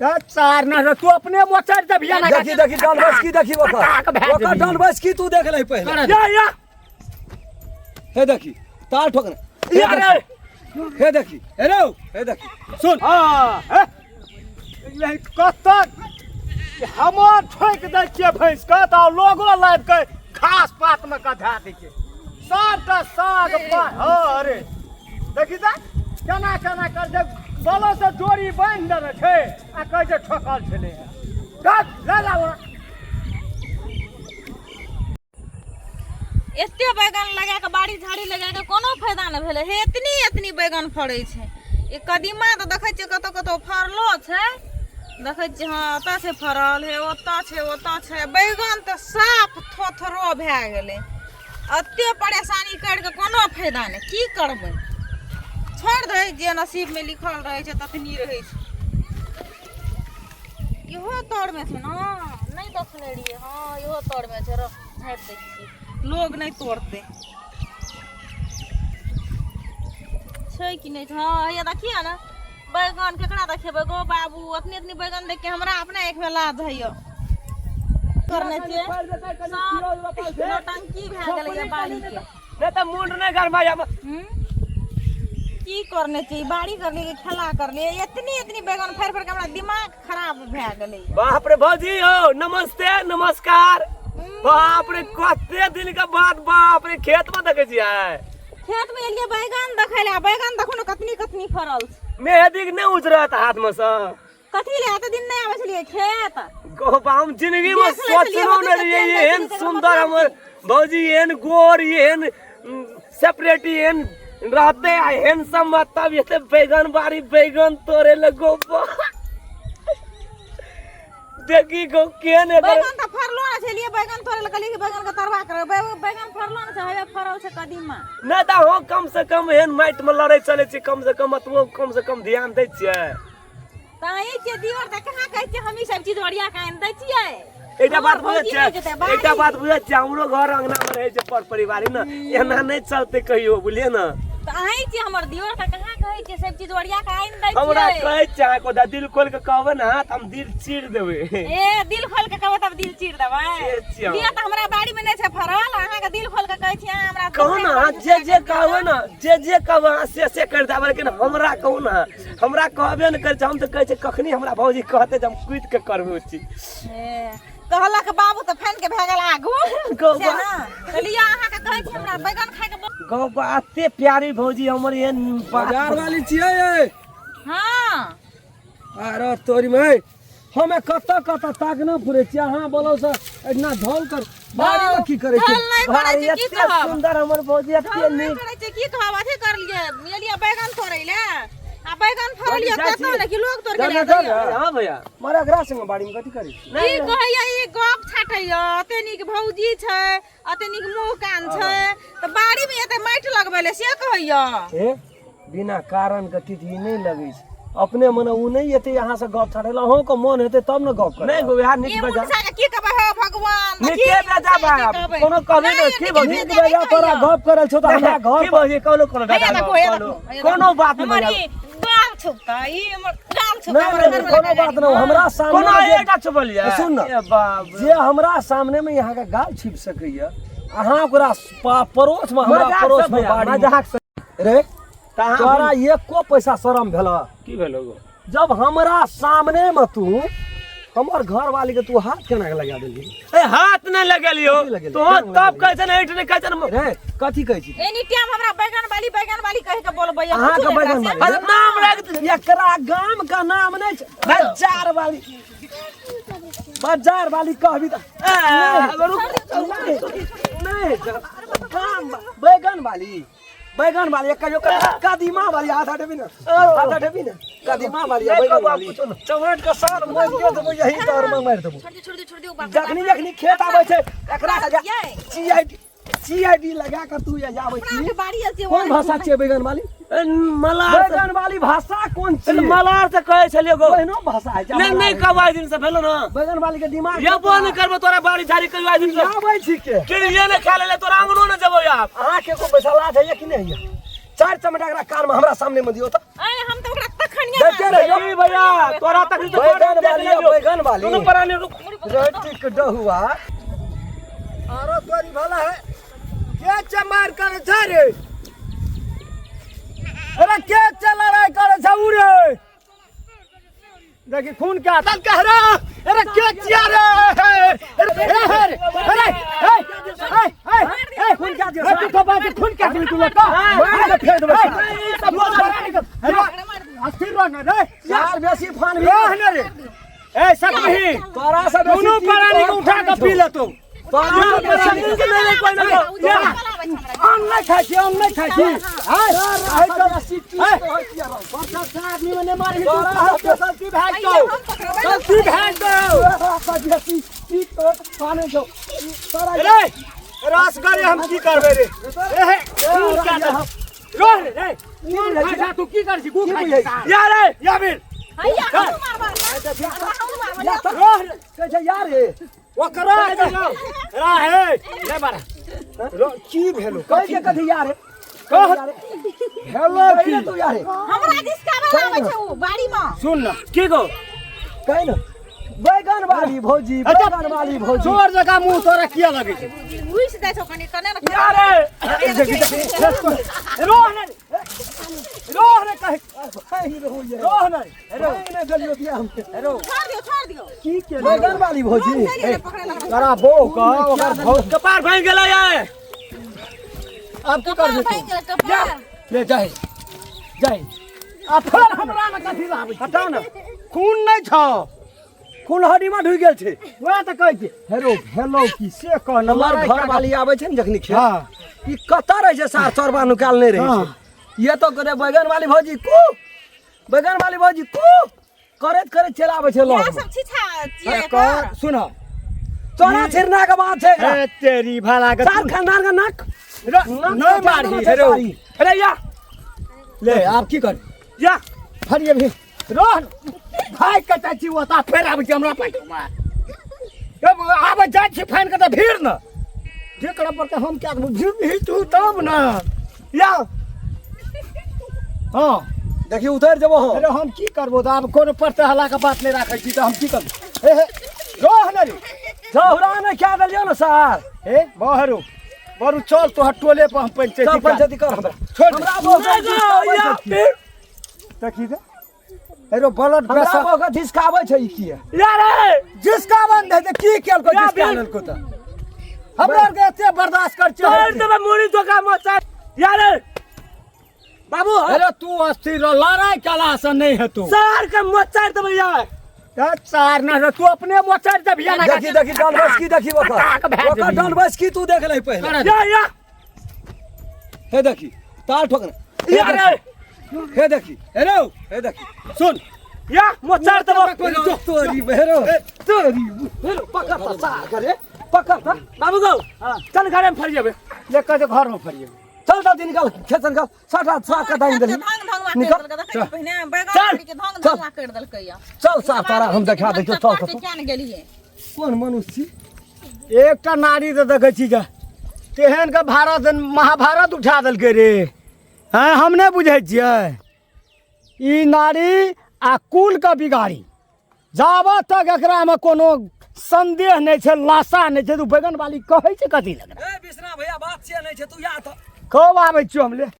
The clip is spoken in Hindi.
चार ना तू अपने मोचर दे बिया ना देखी डांडबस की देखी ओकर डांडबस की तू देख ले पहले या हे देखी ताल ठोकना यार हे देखी हेलो हे देखी सुन हां यही कतक हमर ठोक दै छियै भैंस का त लोगो लाइब के घास पात में कधा दै छै साग पात अरे देखी त केना कर जे बलो से जोड़ी बांध देने छै आ कह जे ठोकल छले गप ले लाओ एते बैगन लगा के बाड़ी झाड़ी लगा के कोनो फायदा न भेले हे इतनी बैगन फड़ै छै ए कदीमा त देखै छियै कतो फरलो छै देखै छियै हां ओता छै फरल हे ओता छै बैगन त साफ थोथरो भए गेलै एते परेशानी कर के कोनो फायदा नै की करबै छोड़ दे जे नसीब में लिखल रहे छै ततनी रहे छै इहो तोड़ में छै ना नहीं देखने रहिए हां इहो तोड़ में छै रो झाड़ दै छी लोग नहीं तोड़ते छै कि नहीं हां ये देखिए ना बैगन केकरा देखेबे गो बाबू इतनी बैगन देख के हमरा अपने एक में लाज है करने छै टंकी भए गेलै ये बाड़ी के नै त मुंड नै गरमाया की करने चाहिए बाड़ी करने के खेला करने इतनी बैगन फेर के हमरा दिमाग खराब भए गेलै बाप रे भौजी हो नमस्ते नमस्कार बाप रे कते दिन के बाद बाप रे खेत में देखे छियै खेत में एलिए बैगन देखै ले बैगन देखो न कतनी फरल मेहदी के नै उजरत हाथ में से कथी ले एते दिन नै आबै छलिए खेत गो हम जिंदगी में सोचलो न रहिए एहन सुंदर हमर भौजी एहन गोर एहन सेपरेट एहन रहते हैंडसम तब ये बैगन बारी बैगन तोरे लगो देखी गो केन बैगन त फरलो न छलिए बैगन तोरे लगली कि बैगन के तरवा करे बैगन फरलो न छै हवे फरल छै कदीमा न त हो कम से कम एहन माइट में लड़ै चले छै कम से कम ध्यान दै छियै ताई के दीवार त कहां कहै छै हम ई सब चीज ओरिया के आन दै छियै एकटा बात बुझै छै हमरो घर अंगना में रहै छै पर परिवार न एना नै चलते कहियो बुझलिए न त आइ छी हमर दीवार त कहां कहै छै सब चीज ओरिया के आन दै छियै हमरा कहै छै को दिल खोल के कहबै न त हम दिल चीर देबै ए दिल खोल के कहबै तब दिल चीर देबै बिया त हमरा बाड़ी में नै छै फरल अहाँ के दिल खोल के कहै छी हमरा कहू न जे कहबै न जे कहबै से कर देबै लेकिन हमरा कहू न हमरा कहबे न करै छै हम त कहै छै कखनी हमरा भौजी कहते जे हम कुइट के करबै ओ चीज कहलक बाबू त फैन के भए गेल आगू से ना कहलिए अहाँ के कहै छी हमरा बैगन खाय के गौ बाते प्यारी भौजी हमर एहन बाजार वाली छियै ये हां अरे तोरी में हमें कत ताक न फुरे छी अहाँ बोलो से इतना झोल कर बाड़ी में की करे छी भाई एते सुंदर हमर भौजी एते नीक करे छी की कहब अथी कर लिए मेलिया बैगन तोड़ै ले आ बैगन फरलिए कतो न कि लोग तोड़ के ले जाइए हां भैया मारा ग्रास में बाड़ी में कथि करै छी ई कहैया ई गप छाटैया अते नीक भौजी छै अते नीक मुंह कान छै त बाड़ी में एते माटि लगबैले से कहैया ए बिना कारण के तिथि नहीं लगै छै अपने मने उ नहीं एते यहां से गप छाटेला हो को मन हेते तब न गप करे नहीं गो यार नीक ई बजा मुंसा के की कहबै हो भगवान नीके बजा भाई कोनो कहबे न की भौजी नीक बजा तोरा गप करल छौ त हमरा घर की भौजी कोनो बात नहीं गाम छुपता ई हमर गाम छुपता नहीं कोनो बात न हमरा सामने कोनो एटा छुपलिया सुन न ए बाप जे हमरा सामने में यहाँ का गाल छिप सकैया अहाँ ओकरा पड़ोस में हमरा पड़ोस में बाड़ी मजाक रे तोरा एको पैसा शरम भेला की भेलो गो जब हमरा सामने में तू हमर घर वाली के तू हाथ केना के लगा देली ए हाथ न लगलियो तो तब कहै छै न इटने कहै छै न रे कथि कहै छी एनी टाइम हमरा बैगन वाली कह के बोलबै अहाँ के बैगन वाली अरे नाम रख एकरा गाम का नाम नहीं छै बाजार वाली कहबी त नहीं गाम बैगन वाली एक कहियो कदीमा वाली आधा देबी न कदीमा वाली बैगन वाली चौहट के साथ मोज के देबो यही तोर में मार देबो छोड़ दियो बाप जखनी खेत आबै छै एकरा सीआईडी लगा कर तू या जाबै छी के बाड़ी आसे कोन भाषा छै बैगन वाली बैगन वाली भाषा कोन छै मलार से कहै छलियो गो ओहनो भाषा है नहीं कबाई दिन से भेलो न बैगन वाली के दिमाग ये बोल करबो तोरा बाड़ी झाड़ी कहियो दिन से आबै छी के ये ने खा ले तोरा अंगनो न जबो यार अहाँ के को पैसा लाज है कि नहीं है चार चमड़ा एकरा कार में हमरा सामने में दियो त हम त ओकरा तख खनिया देखते रहियो भैया तोरा तक बैगन वाली दोनों पराने रुक रोटी के डहुआ आरो तोरी भला है के चमार करे छ रे अरे के चला रे करे छ उ रे देखी खून के आता कह रहा अरे के चिया रे अरे खून क्या दियो तू तो बात खून क्या दियो तू लगा मार के फेंक दे अस्थिर रह रे यार बेसी फान भी रह रे ए सब नहीं तोरा से दोनों परानी को उठा के पी ले तू तोरा से बेसी के नहीं कोई ना आम नहीं खाई छी आम नहीं खाई छी हाय तो बरसा से आदमी मने मारी तोरा से गलती भाग दो गलती भाग दो बेसी की तो फाने जो तोरा रे रास करे हम की करबे रे ए तू क्या कर रोह रे तू तू की कर छी गु खाई या रे या बिल हैया मार या तो रोह के यार रे ओकरा रा है ले मार की भेलो कह के कथि यार रे कह हेलो की तू यार रे हमरा जिसका आवे छै उ बाड़ी में सुन ना की गो कह ना बैगन वाली भौजी बैगन वाली भौजी जोर जगह मुंह तोरा किया लगे छै उइस दै छौ कनी कने न यार रोह रे कह रोह रे हेरो ने गलियो दिया हम हेरो छोड़ दियो की के बैगन वाली भौजी तोरा बो का ओकर भौज कपार भांग गेला ये अब की कर दे ले जाए जाए आ फिर हमरा में कथि लाबै हटा ना खून नहीं छ खून हड्डी में ढुक गेल छै वह त कहै छै हेरो हेलो की से कह हमार घर वाली आबै छै ने जखनी खेत हां ई कत रहे छै सार चरबा निकाल नहीं रहे छै ये तो करे बैगन वाली भौजी को बैगन वाली भौजी को करत करत चलाबै छै लोग सब छिछा छिए कर सुन तोरा छिरना के बात छै ए तेरी भला के सार खानदान का नाक नहीं मारी हेरो अरे या ले आप की कर या फरिए भी रोहन भाई कटा छी ओता फेर आबै छी हमरा पैट मार अब आबै जाइ छी फाइन के त भीड़ न जेकरा पर हम क्या भीड़ भी तू तब न या हां देखी उधर जब हो अरे हम की करबो त अब कोनो परते हला के बात नहीं राखै छी त हम की करब ए रोहन रे जहुरा ने क्या दलियो न सार ए बहरू बरू चल तो टोले पर हम पंचायती चल पंचायती कर हमरा छोड़ हमरा या फिर देखी दे एरो ब्लड हमरा प्रेशर को धिसकाबै छै ई की यार जिसका बंद है की केल को जिसका लेल को त हमरा के एते बर्दाश्त कर छ तोर देबे मुड़ी धोखा मचा यार बाबू अरे तू अस्थिर लड़ाई कला से नहीं है तू सार के मचा देबे यार चार ना तू अपने मोचर दे बिया ना देखी देखी डनबस की देखी ओकर डनबस की तू देख ले पहले या हे देखी ताल ठोकर यार हे देखी हेरो हे देखी सुन या मोचर दे तोरी हेरो तोरी हेरो पकड़ता सा करे पकड़ता बाबू गो चल घर में फर जेबे लेकर के घर में फर जेबे चल चल निकाल खेतन का साटा सा का दाइन दली निकल पहिने बैगन के धंग धंगा कर देलकै या चल सा तारा हम देखा दे चल चल क्या न गेलिए कौन मनुष्य छी एकटा नारी तो देखै छी जा तेहन के भारत महाभारत उठा देलकै रे हैं हम नहीं बुझै छियै ई नारी आ कुल के बिगाड़ी जाबत तक एकरा में कोनो संदेह नहीं छै लाशा नहीं छै तू बैगन वाली कहै छै कथी लग ए बिसना भैया बात से नहीं छै तू या तो कब आबै छियो हम ले